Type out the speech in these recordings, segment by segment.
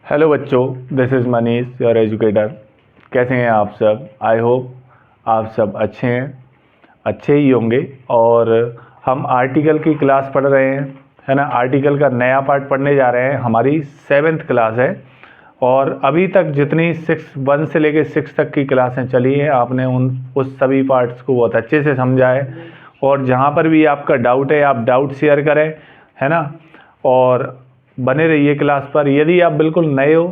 Hello बच्चों, this is Manish, your educator. कैसे हैं आप सब? आई होप आप सब अच्छे हैं, अच्छे ही होंगे। और हम आर्टिकल की क्लास पढ़ रहे हैं, है ना। आर्टिकल का नया पार्ट पढ़ने जा रहे हैं। हमारी 7th क्लास है और अभी तक जितनी 1 से लेकर 6 तक की क्लासें चली हैं, आपने उस सभी पार्ट्स को बहुत अच्छे से समझा है। और जहाँ पर भी आपका डाउट है, आप डाउट शेयर करें, है ना। और बने रहिए क्लास पर। यदि आप बिल्कुल नए हो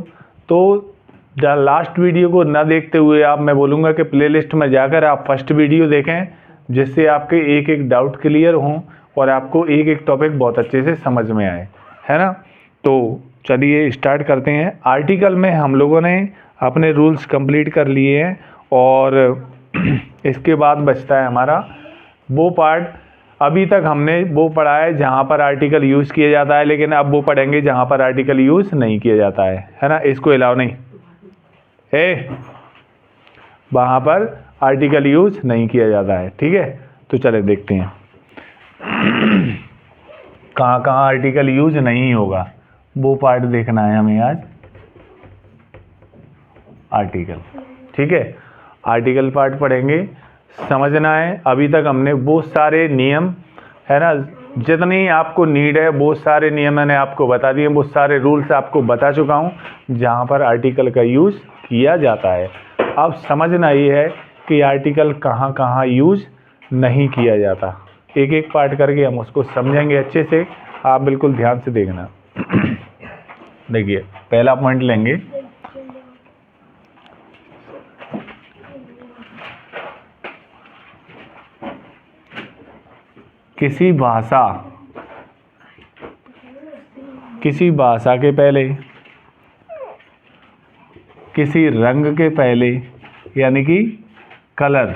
तो लास्ट वीडियो को ना देखते हुए आप, मैं बोलूँगा कि प्लेलिस्ट में जाकर आप फर्स्ट वीडियो देखें, जिससे आपके एक एक डाउट क्लियर हों और आपको एक एक टॉपिक बहुत अच्छे से समझ में आए, है ना। तो चलिए स्टार्ट करते हैं। आर्टिकल में हम लोगों ने अपने रूल्स कंप्लीट कर लिए हैं और इसके बाद बचता है हमारा वो पार्ट। अभी तक हमने वो पढ़ा है जहाँ पर आर्टिकल यूज़ किया जाता है, लेकिन अब वो पढ़ेंगे जहाँ पर आर्टिकल यूज़ नहीं किया जाता है ना। इसको अलाउ नहीं है, वहाँ पर आर्टिकल यूज़ नहीं किया जाता है, ठीक है। तो चले देखते हैं कहाँ कहाँ आर्टिकल यूज़ नहीं होगा, वो पार्ट देखना है हमें आज। आर्टिकल, ठीक है। आर्टिकल पार्ट पढ़ेंगे, समझना है। अभी तक हमने वो सारे नियम, है ना, जितनी आपको नीड है वो सारे नियम मैंने आपको बता दिए, वो सारे रूल्स आपको बता चुका हूँ जहाँ पर आर्टिकल का यूज़ किया जाता है। अब समझना ये है कि आर्टिकल कहाँ कहाँ यूज़ नहीं किया जाता। एक एक पार्ट करके हम उसको समझेंगे अच्छे से, आप बिल्कुल ध्यान से देखना। देखिए, पहला पॉइंट लेंगे, किसी भाषा के पहले, किसी रंग के पहले, यानी कि कलर,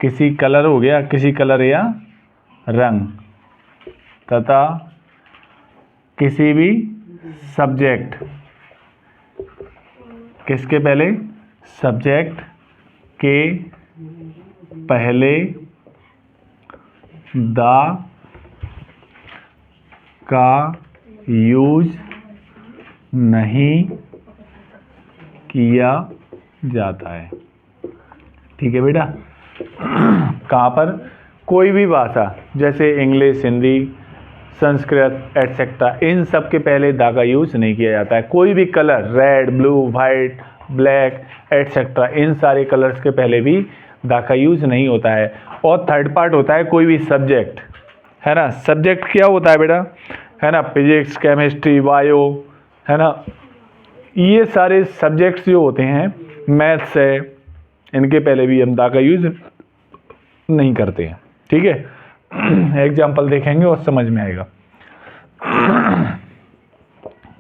किसी कलर हो गया, किसी कलर या रंग, तथा किसी भी सब्जेक्ट, किसके पहले? सब्जेक्ट के पहले द का यूज नहीं किया जाता है, ठीक है बेटा। कहाँ पर? कोई भी भाषा, जैसे इंग्लिश, हिंदी, संस्कृत एटसेट्रा, इन सब के पहले द का यूज नहीं किया जाता है। कोई भी colour, red, blue, white, black etcetera, इन सारे कलर्स के पहले भी द का यूज नहीं होता है। और थर्ड पार्ट होता है कोई भी सब्जेक्ट, है ना। सब्जेक्ट क्या होता है बेटा? है ना, फिजिक्स, केमिस्ट्री, बायो, है ना, ये सारे सब्जेक्ट्स जो होते हैं, मैथ्स है, इनके पहले भी हम द का यूज नहीं करते हैं, ठीक है। एग्जाम्पल देखेंगे और समझ में आएगा।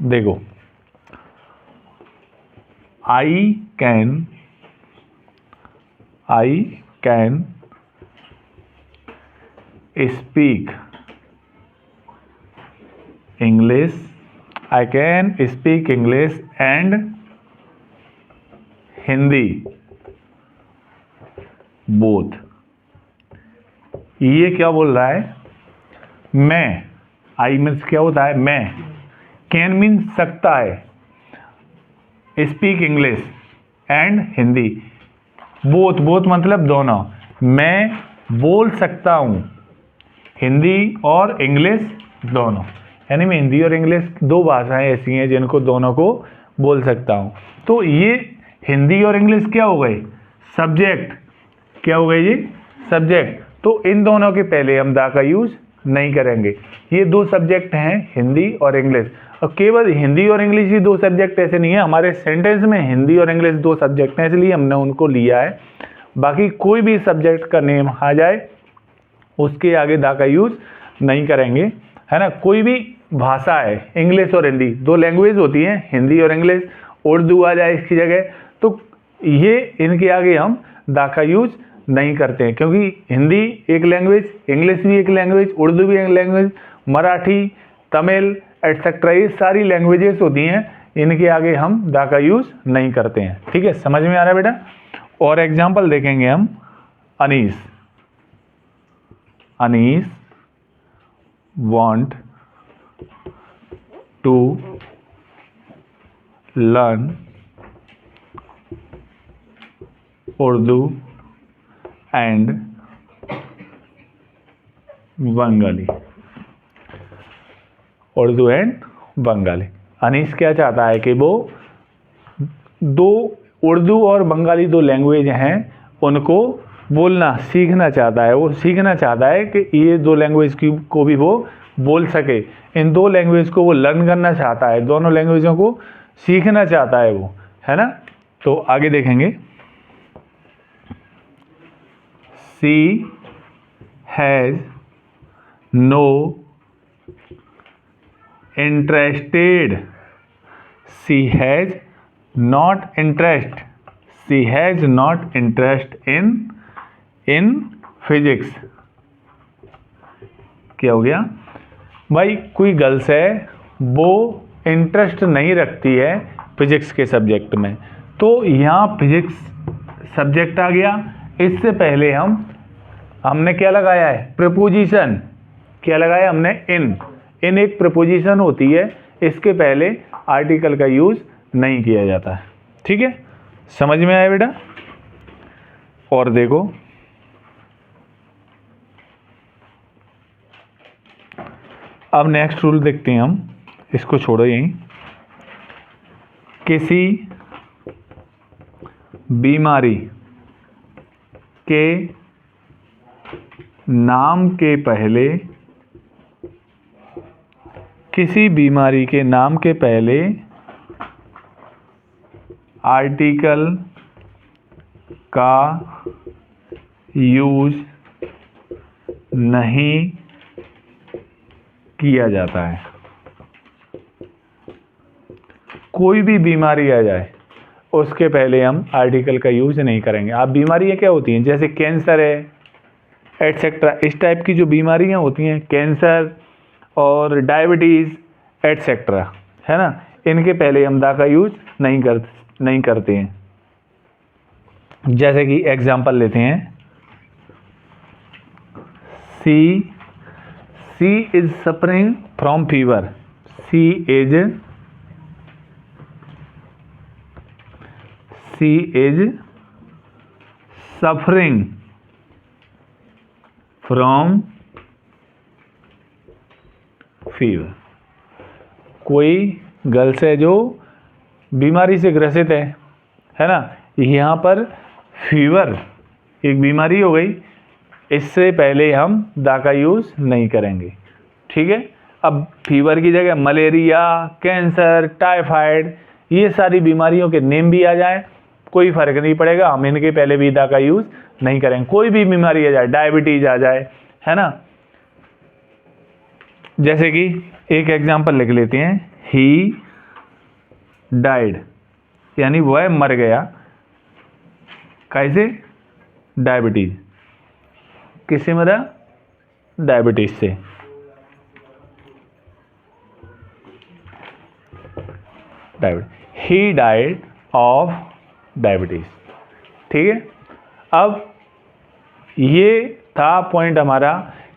देखो, I can speak English, I can speak English and Hindi both. ये क्या बोल रहा है? मैं, आई मीन्स क्या होता है? मैं, कैन मीन सकता है, speak English and Hindi both, both मतलब दोनों। मैं बोल सकता हूँ हिंदी और इंग्लिश दोनों, यानी मैं हिंदी और इंग्लिश दो भाषाएं ऐसी हैं जिनको दोनों को बोल सकता हूँ। तो ये हिंदी और इंग्लिश क्या हो गए? सब्जेक्ट। क्या हो गए ये? सब्जेक्ट। तो इन दोनों के पहले हम द का यूज नहीं करेंगे। ये दो सब्जेक्ट हैं, हिंदी और इंग्लिश। और केवल हिंदी और इंग्लिश ही दो सब्जेक्ट ऐसे नहीं है, हमारे सेंटेंस में हिंदी और इंग्लिश दो सब्जेक्ट हैं, इसलिए हमने उनको लिया है। बाकी कोई भी सब्जेक्ट का नेम आ जाए उसके आगे द का यूज नहीं करेंगे, है ना। कोई भी भाषा है, इंग्लिश और हिंदी दो लैंग्वेज होती हैं, हिंदी और इंग्लिश, उर्दू आ जाए इसकी जगह, तो ये इनके आगे हम द का यूज नहीं करते हैं, क्योंकि हिंदी एक लैंग्वेज, इंग्लिश भी एक लैंग्वेज, उर्दू भी एक लैंग्वेज, मराठी, तमिल एटसेट्रा, ये सारी लैंग्वेजेस होती हैं, इनके आगे हम द का यूज़ नहीं करते हैं। ठीक है, समझ में आ रहा है बेटा। और एग्जाम्पल देखेंगे हम। Anees, Anees want to learn Urdu and Bengali. Urdu and Bengali. Anees क्या चाहता है कि वो दो उर्दू और बंगाली दो लैंग्वेज हैं उनको बोलना सीखना चाहता है। वो सीखना चाहता है कि ये दो लैंग्वेज को भी वो बोल सके। इन दो लैंग्वेज को वो लर्न करना चाहता है, दोनों लैंग्वेजों को सीखना चाहता है वो, है ना। तो आगे देखेंगे। She has no interested, she has not interest, she has not interest in physics. क्या हो गया भाई, कोई गर्ल्स है वो इंटरेस्ट नहीं रखती है फिजिक्स के सब्जेक्ट में, तो यहाँ फिजिक्स सब्जेक्ट आ गया। इससे पहले हमने क्या लगाया है, प्रपोजिशन। क्या लगाया हमने, इन एक प्रपोजिशन होती है, इसके पहले आर्टिकल का यूज नहीं किया जाता है। ठीक है, समझ में आया बेटा। और देखो अब नेक्स्ट रूल देखते हैं हम, इसको छोड़ो यहीं। किसी बीमारी के नाम के पहले, किसी बीमारी के नाम के पहले आर्टिकल का यूज नहीं किया जाता है। कोई भी बीमारी आ जाए उसके पहले हम आर्टिकल का यूज नहीं करेंगे। आप बीमारियां क्या होती हैं, जैसे कैंसर है एटसेट्रा, इस टाइप की जो बीमारियां होती हैं, कैंसर और डायबिटीज़ एटसेट्रा, है ना, इनके पहले हम दा का यूज नहीं करते हैं। जैसे कि एग्जांपल लेते हैं, she is suffering from fever, she is suffering from fever. कोई गर्ल्स है जो बीमारी से ग्रसित है ना, यहाँ पर फीवर एक बीमारी हो गई, इससे पहले हम दा का यूज़ नहीं करेंगे। ठीक है, अब फीवर की जगह मलेरिया, कैंसर, टाइफाइड, ये सारी बीमारियों के नेम भी आ जाए कोई फ़र्क नहीं पड़ेगा, हम इनके पहले भी दा का यूज़ नहीं करेंगे। कोई भी बीमारी आ जाए, डायबिटीज़ आ जाए, है ना। जैसे कि एक एग्जांपल लिख लेते हैं, ही डाइड, यानी वह मर गया, कैसे, डायबिटीज़। किससे मरा, डायबिटीज़ से। He died of diabetes. ठीक है, अब ये था पॉइंट हमारा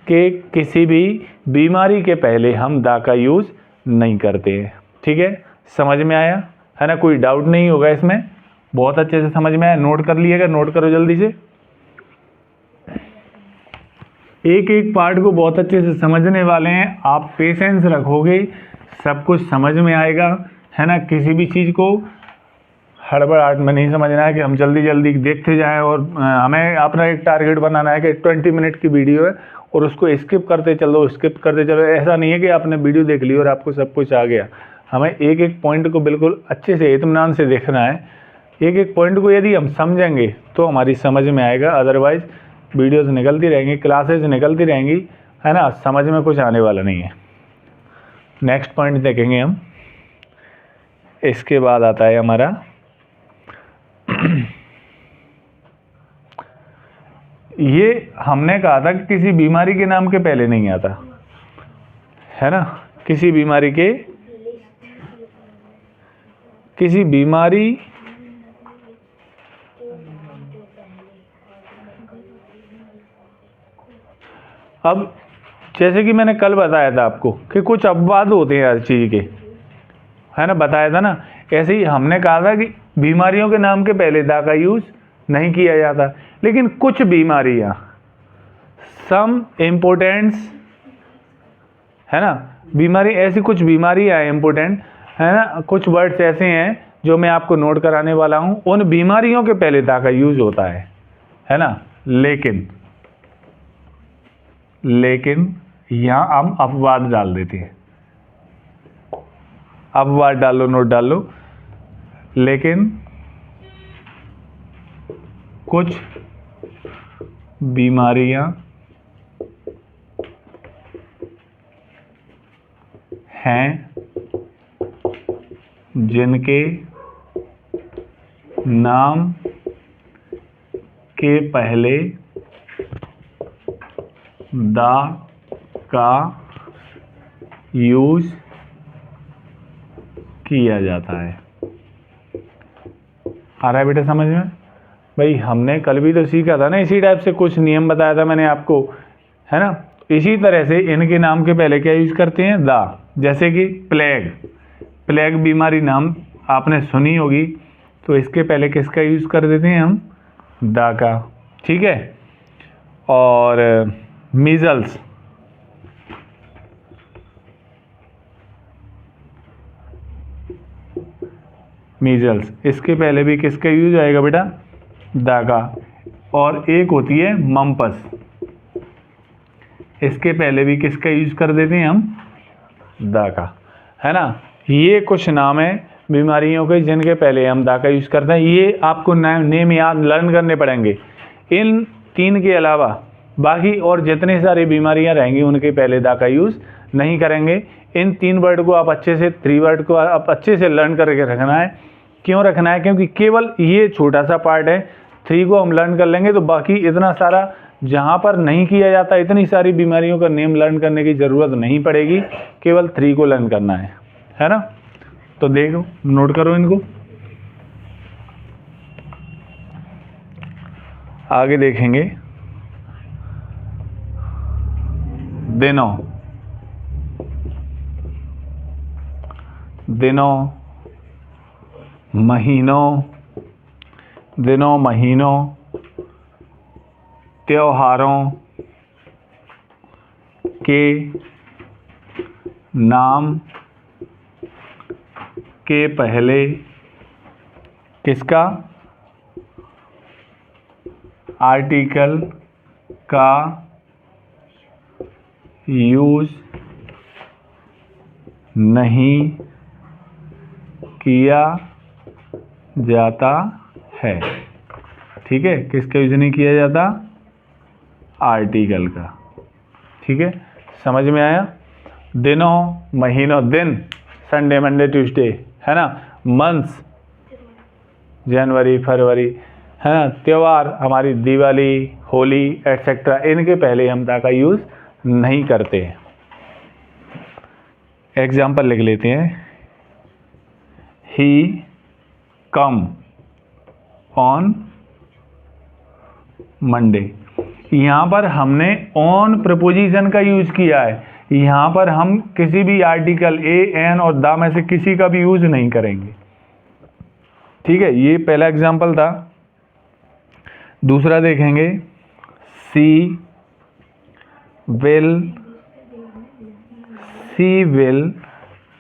कि किसी भी बीमारी के पहले हम दा का यूज़ नहीं करते हैं। ठीक है, समझ में आया है ना, कोई डाउट नहीं होगा इसमें, बहुत अच्छे से समझ में आया। नोट कर लिएगा, नोट करो जल्दी से, एक एक पार्ट को बहुत अच्छे से समझने वाले हैं। आप पेशेंस रखोगे सब कुछ समझ में आएगा, है ना। किसी भी चीज़ को हड़बड़ाहट में नहीं समझना है कि हम जल्दी जल्दी देखते जाएं, और हमें अपना एक टारगेट बनाना है कि 20 मिनट की वीडियो है और उसको स्किप करते चलो। ऐसा नहीं है कि आपने वीडियो देख ली और आपको सब कुछ आ गया। हमें एक एक पॉइंट को बिल्कुल अच्छे से इत्मीनान से देखना है। एक एक पॉइंट को यदि हम समझेंगे तो हमारी समझ में आएगा, अदरवाइज़ वीडियोस निकलती रहेंगी, क्लासेस निकलती रहेंगी, है ना, समझ में कुछ आने वाला नहीं है। नेक्स्ट पॉइंट देखेंगे हम, इसके बाद आता है हमारा ये हमने कहा था कि किसी बीमारी के नाम के पहले नहीं आता, है ना, किसी बीमारी के किसी बीमारी अब जैसे कि मैंने कल बताया था आपको कि कुछ अपवाद होते हैं हर चीज़ के, है ना, बताया था ना। ऐसे ही हमने कहा था कि बीमारियों के नाम के पहले दा का यूज़ नहीं किया जाता, लेकिन कुछ बीमारियां, सम इम्पोर्टेंट्स, है ना, बीमारी, ऐसी कुछ बीमारियां हैं इम्पोर्टेंट, है ना, कुछ वर्ड्स ऐसे हैं जो मैं आपको नोट कराने वाला हूं, उन बीमारियों के पहले दा का यूज़ होता है ना। लेकिन यहाँ हम अपवाद डाल देते हैं, अपवाद डालो, नोट डालो। लेकिन कुछ बीमारियां हैं जिनके नाम के पहले दा का यूज़ किया जाता है। आ रहा है बेटा समझ में? भाई हमने कल भी तो सीखा था ना, इसी टाइप से कुछ नियम बताया था मैंने आपको, है ना। इसी तरह से इनके नाम के पहले क्या यूज़ करते हैं? दा। जैसे कि प्लेग बीमारी नाम आपने सुनी होगी, तो इसके पहले किसका यूज़ कर देते हैं हम? दा का, ठीक है। और मीजल्स, इसके पहले भी किसका यूज आएगा बेटा? दा का। और एक होती है मम्पस, इसके पहले भी किसका यूज कर देते हैं हम? दा का, है ना। ये कुछ नाम है बीमारियों के जिनके पहले हम दा का यूज करते हैं। ये आपको नेम याद लर्न करने पड़ेंगे। इन 3 के अलावा बाकी और जितने सारी बीमारियां रहेंगी उनके पहले दा का यूज नहीं करेंगे। इन 3 वर्ड को आप अच्छे से, 3 वर्ड को आप अच्छे से लर्न करके रखना है। क्यों रखना है? क्योंकि केवल ये छोटा सा पार्ट है, 3 को हम लर्न कर लेंगे तो बाकी इतना सारा जहाँ पर नहीं किया जाता, इतनी सारी बीमारियों का नेम लर्न करने की ज़रूरत नहीं पड़ेगी, केवल 3 को लर्न करना है ना। तो देखो, नोट करो इनको। आगे देखेंगे, दिनों, महीनों, त्योहारों के नाम के पहले किसका? आर्टिकल का यूज नहीं किया जाता है, ठीक है। किसका यूज नहीं किया जाता? आर्टिकल का, ठीक है। समझ में आया? दिनों, महीनों, दिन संडे, मंडे, ट्यूसडे, है ना। मंथ्स जनवरी, फरवरी, है ना। त्योहार हमारी दिवाली, होली एटसेट्रा, इनके पहले हम दा का यूज़ नहीं करते हैं। एग्जाम्पल लिख लेते हैं। ही कम ऑन मंडे। यहाँ पर हमने ऑन प्रपोजिशन का यूज़ किया है। यहाँ पर हम किसी भी आर्टिकल ए, एन और दा में से किसी का भी यूज़ नहीं करेंगे, ठीक है। ये पहला एग्जाम्पल था। दूसरा देखेंगे, she will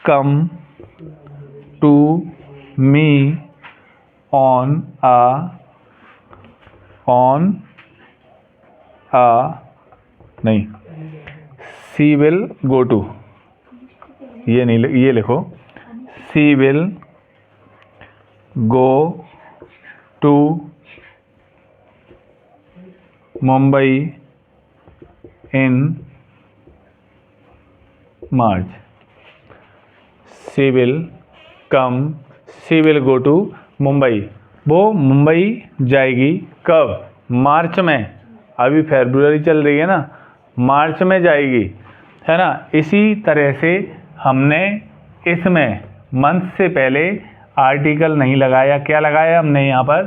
come to me on नहीं, सी विल गो टू, ये नहीं, ये लिखो, she will go to Mumbai in March. She will go to Mumbai, वो मुंबई जाएगी कब? मार्च में। अभी फरवरी चल रही है ना, मार्च में जाएगी, है ना। इसी तरह से हमने इसमें मंथ से पहले आर्टिकल नहीं लगाया, क्या लगाया हमने यहाँ पर?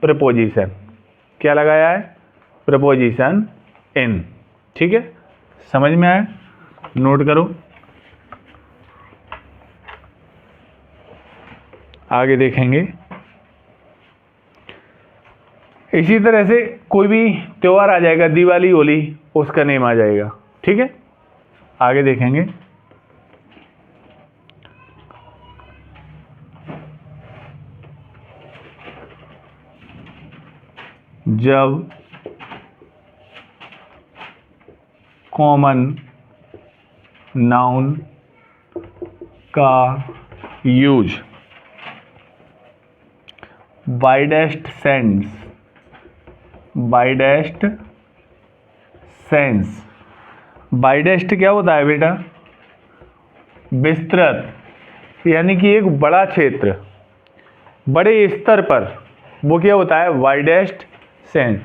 प्रीपोजिशन। क्या लगाया है? प्रीपोजिशन इन। ठीक है, समझ में आया? नोट करो। आगे देखेंगे। इसी तरह से कोई भी त्योहार आ जाएगा, दिवाली, होली, उसका नेम आ जाएगा। ठीक है, आगे देखेंगे। जब कॉमन नाउन का यूज वाइडेस्ट सेंस, वाइडेस्ट क्या होता है बेटा? विस्तृत, यानी कि एक बड़ा क्षेत्र, बड़े स्तर पर, वो क्या होता है? Widest sense.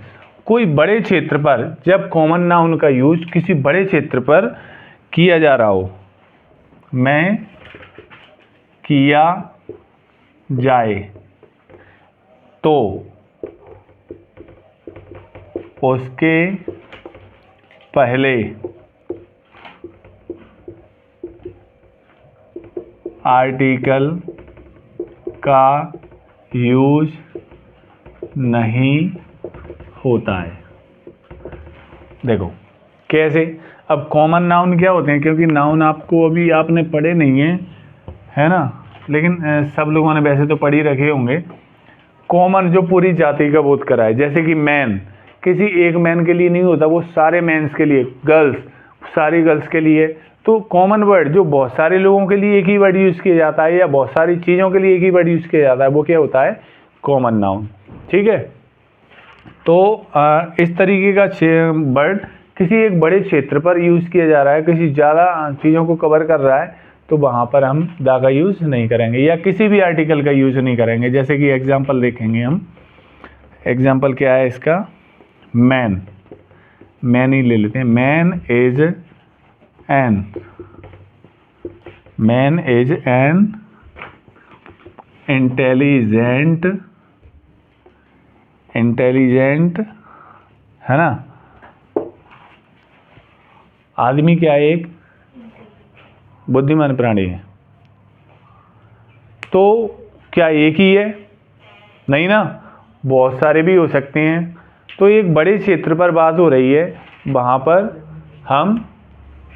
कोई बड़े क्षेत्र पर जब कॉमन नाउन का यूज किसी बड़े क्षेत्र पर किया जा रहा हो, में किया जाए, तो उसके पहले आर्टिकल का यूज नहीं होता है। देखो कैसे। अब कॉमन नाउन क्या होते हैं? क्योंकि नाउन आपको अभी आपने पढ़े नहीं है ना, लेकिन सब लोगों ने वैसे तो पढ़ ही रखे होंगे। कॉमन जो पूरी जाति का बोध कराए, जैसे कि मैन, किसी एक मैन के लिए नहीं होता, वो सारे मैन्स के लिए। गर्ल्स, सारी गर्ल्स के लिए। तो कॉमन वर्ड जो बहुत सारे लोगों के लिए एक ही वर्ड यूज़ किया जाता है, या बहुत सारी चीज़ों के लिए एक ही वर्ड यूज़ किया जाता है, वो क्या होता है? Common noun. ठीक है, तो इस तरीके का वर्ड किसी एक बड़े क्षेत्र पर यूज़ किया जा रहा है, किसी ज़्यादा चीज़ों को कवर कर रहा है, तो वहाँ पर हम दा का यूज़ नहीं करेंगे, या किसी भी आर्टिकल का यूज़ नहीं करेंगे। जैसे कि एग्जांपल देखेंगे हम। एग्जांपल क्या है इसका? मैन, मैन ही ले लेते हैं। मैन इज एन इंटेलिजेंट है ना आदमी, क्या है? एक बुद्धिमान प्राणी है। तो क्या एक ही है? नहीं ना, बहुत सारे भी हो सकते हैं। तो एक बड़े क्षेत्र पर बात हो रही है, वहाँ पर हम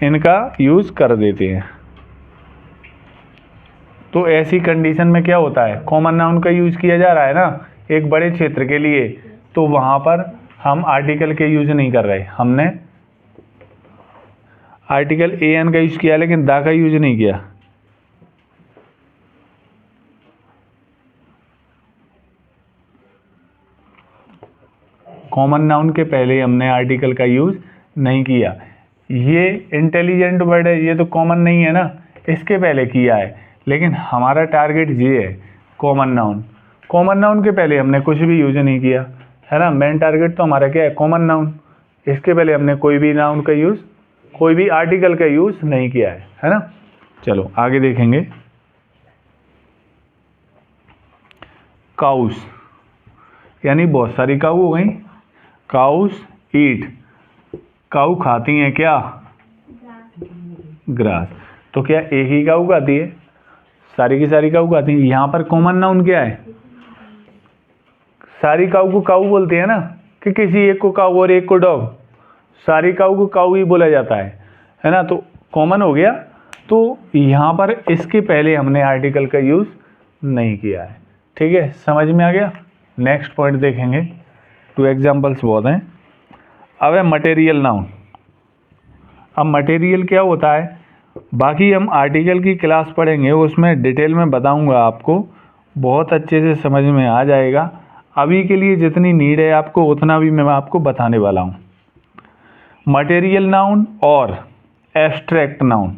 इनका यूज़ कर देते हैं। तो ऐसी कंडीशन में क्या होता है? कॉमन नाउन का यूज़ किया जा रहा है ना एक बड़े क्षेत्र के लिए, तो वहाँ पर हम आर्टिकल के यूज़ नहीं कर रहे। हमने आर्टिकल एन का यूज़ किया, लेकिन दा का यूज़ नहीं किया। कॉमन नाउन के पहले हमने आर्टिकल का यूज़ नहीं किया। ये इंटेलिजेंट वर्ड है, ये तो कॉमन नहीं है ना, इसके पहले किया है। लेकिन हमारा टारगेट ये है कॉमन नाउन। कॉमन नाउन के पहले हमने कुछ भी यूज नहीं किया, है ना। मेन टारगेट तो हमारा क्या है? Common noun. इसके पहले हमने कोई भी नाउन का यूज़, कोई भी आर्टिकल का यूज़ नहीं किया है ना। चलो आगे देखेंगे। काउस, यानी बहुत सारी काऊ हो गई। काउस ईट, काऊ खाती हैं क्या? ग्रास। तो क्या एक ही काऊ खाती है? सारी की सारी काऊ खाती हैं। यहाँ पर कॉमन नाउन क्या है? सारी काऊ को काऊ बोलते हैं ना, कि किसी एक को काऊ और एक को डॉग। सारी काऊ को काऊ ही बोला जाता है ना। तो कॉमन हो गया। तो यहाँ पर इसके पहले हमने आर्टिकल का यूज़ नहीं किया है। ठीक है, समझ में आ गया। नेक्स्ट पॉइंट देखेंगे। 2 एग्जाम्पल्स बहुत हैं। अब है मटेरियल नाउन। अब मटेरियल क्या होता है, बाकी हम आर्टिकल की क्लास पढ़ेंगे, उसमें डिटेल में बताऊंगा आपको, बहुत अच्छे से समझ में आ जाएगा। अभी के लिए जितनी नीड है आपको, उतना भी मैं आपको बताने वाला हूँ। मटेरियल नाउन और एब्स्ट्रैक्ट नाउन,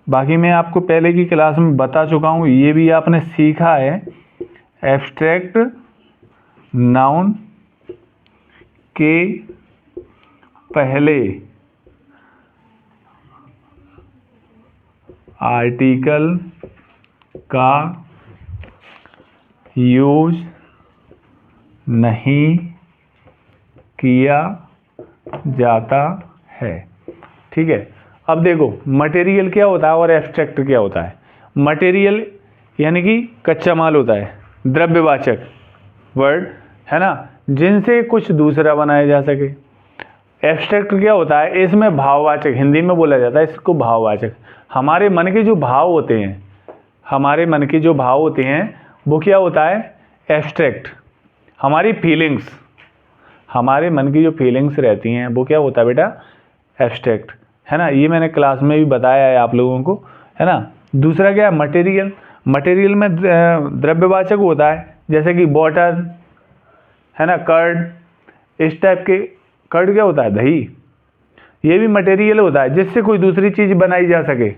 बाकी मैं आपको पहले की क्लास में बता चुका हूँ, ये भी आपने सीखा है। एब्स्ट्रैक्ट नाउन के पहले आर्टिकल का यूज नहीं किया जाता है। ठीक है, अब देखो मटेरियल क्या होता है और एब्स्ट्रैक्ट क्या होता है। मटेरियल यानी कि कच्चा माल होता है, द्रव्यवाचक वर्ड है ना, जिनसे कुछ दूसरा बनाया जा सके। एब्स्ट्रैक्ट क्या होता है, इसमें भाववाचक, हिंदी में बोला जाता है इसको भाववाचक। हमारे मन के जो भाव होते हैं, हमारे मन के जो भाव होते हैं वो क्या होता है, एब्स्ट्रैक्ट। हमारी फीलिंग्स, हमारे मन की जो फीलिंग्स रहती हैं वो क्या होता है बेटा, एब्स्ट्रैक्ट, है ना। ये मैंने क्लास में भी बताया है आप लोगों को, है ना। दूसरा क्या है, मटेरियल। मटेरियल में द्रव्यवाचक होता है, जैसे कि वाटर, है ना, कर्ड, इस टाइप के। कर्ड क्या होता है, दही। ये भी मटेरियल होता है, जिससे कोई दूसरी चीज बनाई जा सके,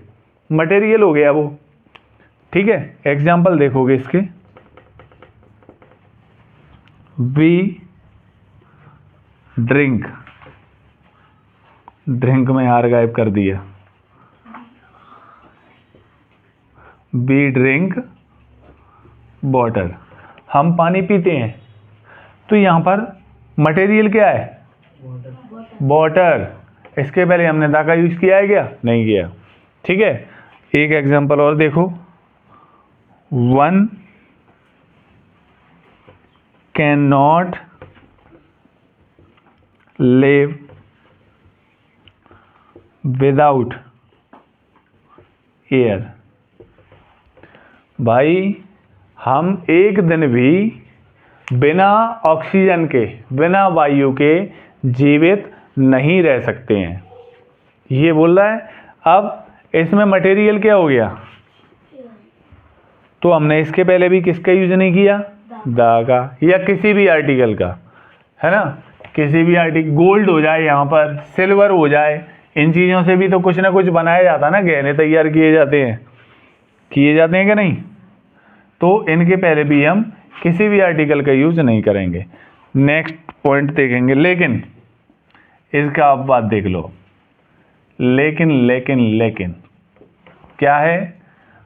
मटेरियल हो गया वो। ठीक है, एग्जाम्पल देखोगे इसके, वी ड्रिंक, ड्रिंक में हार गायब कर दिया, वी ड्रिंक वाटर, हम पानी पीते हैं। तो यहां पर मटेरियल क्या है, वाटर। इसके पहले हमने दा का यूज किया है क्या, नहीं किया। ठीक है, एक एग्जांपल और देखो, one can not live without air. भाई हम एक दिन भी बिना ऑक्सीजन के, बिना वायु के जीवित नहीं रह सकते हैं, ये बोल रहा है। अब इसमें मटेरियल क्या हो गया, तो हमने इसके पहले भी किसका यूज नहीं किया, दा का, या किसी भी आर्टिकल का, है ना। किसी भी आर्टिकल, गोल्ड हो जाए, यहाँ पर सिल्वर हो जाए, इन चीज़ों से भी तो कुछ ना कुछ बनाया जाता है ना, गहने तैयार किए जाते हैं कि नहीं। तो इनके पहले भी हम किसी भी आर्टिकल का यूज नहीं करेंगे। नेक्स्ट पॉइंट देखेंगे, लेकिन इसका आप बात देख लो, लेकिन लेकिन लेकिन क्या है,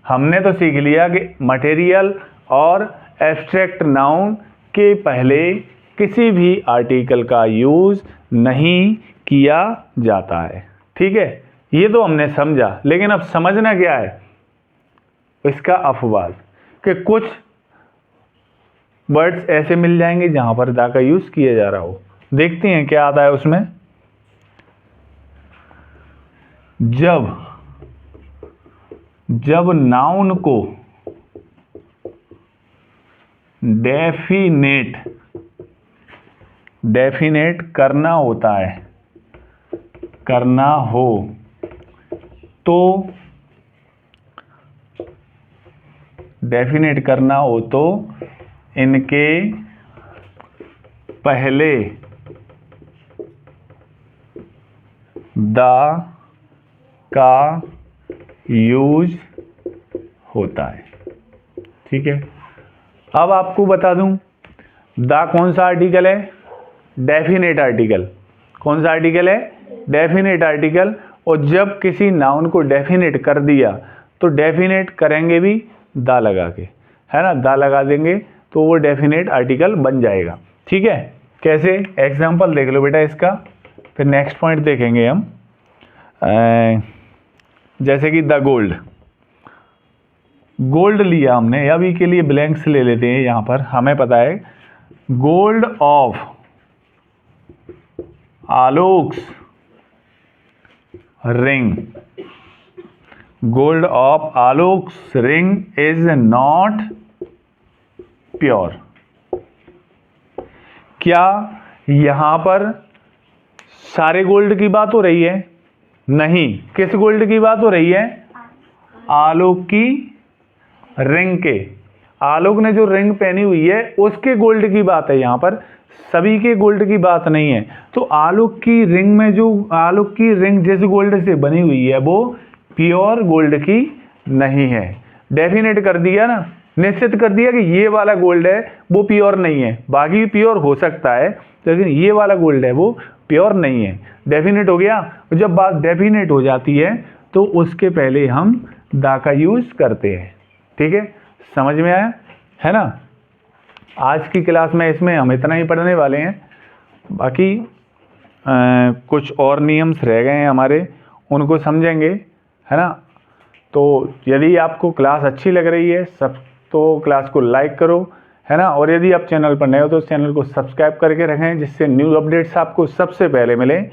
हमने तो सीख लिया कि मटेरियल और एब्स्ट्रैक्ट नाउन के पहले किसी भी आर्टिकल का यूज नहीं किया जाता है। ठीक है, ये तो हमने समझा, लेकिन अब समझना क्या है, इसका अपवाद, कि कुछ वर्ड्स ऐसे मिल जाएंगे जहां पर दा का यूज किया जा रहा हो। देखते हैं क्या आता है उसमें। जब नाउन को डेफिनेट करना होता है, करना हो, तो डेफिनेट करना हो तो इनके पहले दा का यूज होता है। ठीक है, अब आपको बता दूं, दा कौन सा आर्टिकल है, डेफिनेट आर्टिकल। कौन सा आर्टिकल है, डेफिनेट आर्टिकल। और जब किसी नाउन को डेफिनेट कर दिया तो डेफिनेट करेंगे भी दा लगा के, है ना, दा लगा देंगे तो वो डेफिनेट आर्टिकल बन जाएगा। ठीक है, कैसे, एग्जांपल देख लो बेटा इसका, फिर नेक्स्ट पॉइंट देखेंगे हम। जैसे कि द गोल्ड, गोल्ड लिया हमने, अभी के लिए ब्लैंक्स ले लेते हैं। यहां पर हमें पता है gold of Alok's ring, gold of Alok's ring is not pure. क्या यहां पर सारे गोल्ड की बात हो रही है, नहीं। किस गोल्ड की बात हो रही है, आलोक की रिंग के, आलोक ने जो रिंग पहनी हुई है उसके गोल्ड की बात है यहां पर, सभी के गोल्ड की बात नहीं है। तो आलोक की रिंग में जो, आलोक की रिंग जिस गोल्ड से बनी हुई है वो प्योर गोल्ड की नहीं है। डेफिनेट कर दिया ना, निश्चित कर दिया कि ये वाला गोल्ड है वो प्योर नहीं है, बाकी प्योर हो सकता है लेकिन ये वाला गोल्ड है वो प्योर नहीं है। डेफिनेट हो गया। जब बात डेफिनेट हो जाती है तो उसके पहले हम दा का यूज करते हैं। ठीक है, समझ में आया है ना। आज की क्लास में इसमें हम इतना ही पढ़ने वाले हैं। बाकी कुछ और नियम्स रह गए हैं हमारे, उनको समझेंगे, है ना। तो यदि आपको क्लास अच्छी लग रही है सब, तो क्लास को लाइक करो, है ना। और यदि आप चैनल पर नए हो तो चैनल को सब्सक्राइब करके रखें, जिससे न्यू अपडेट्स आपको सबसे पहले मिलें।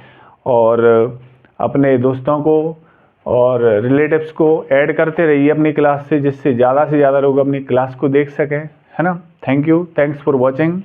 और अपने दोस्तों को और रिलेटिव्स को ऐड करते रहिए अपनी क्लास से, जिससे ज़्यादा से ज़्यादा लोग अपनी क्लास को देख सकें, है ना। Thank you, thanks for watching.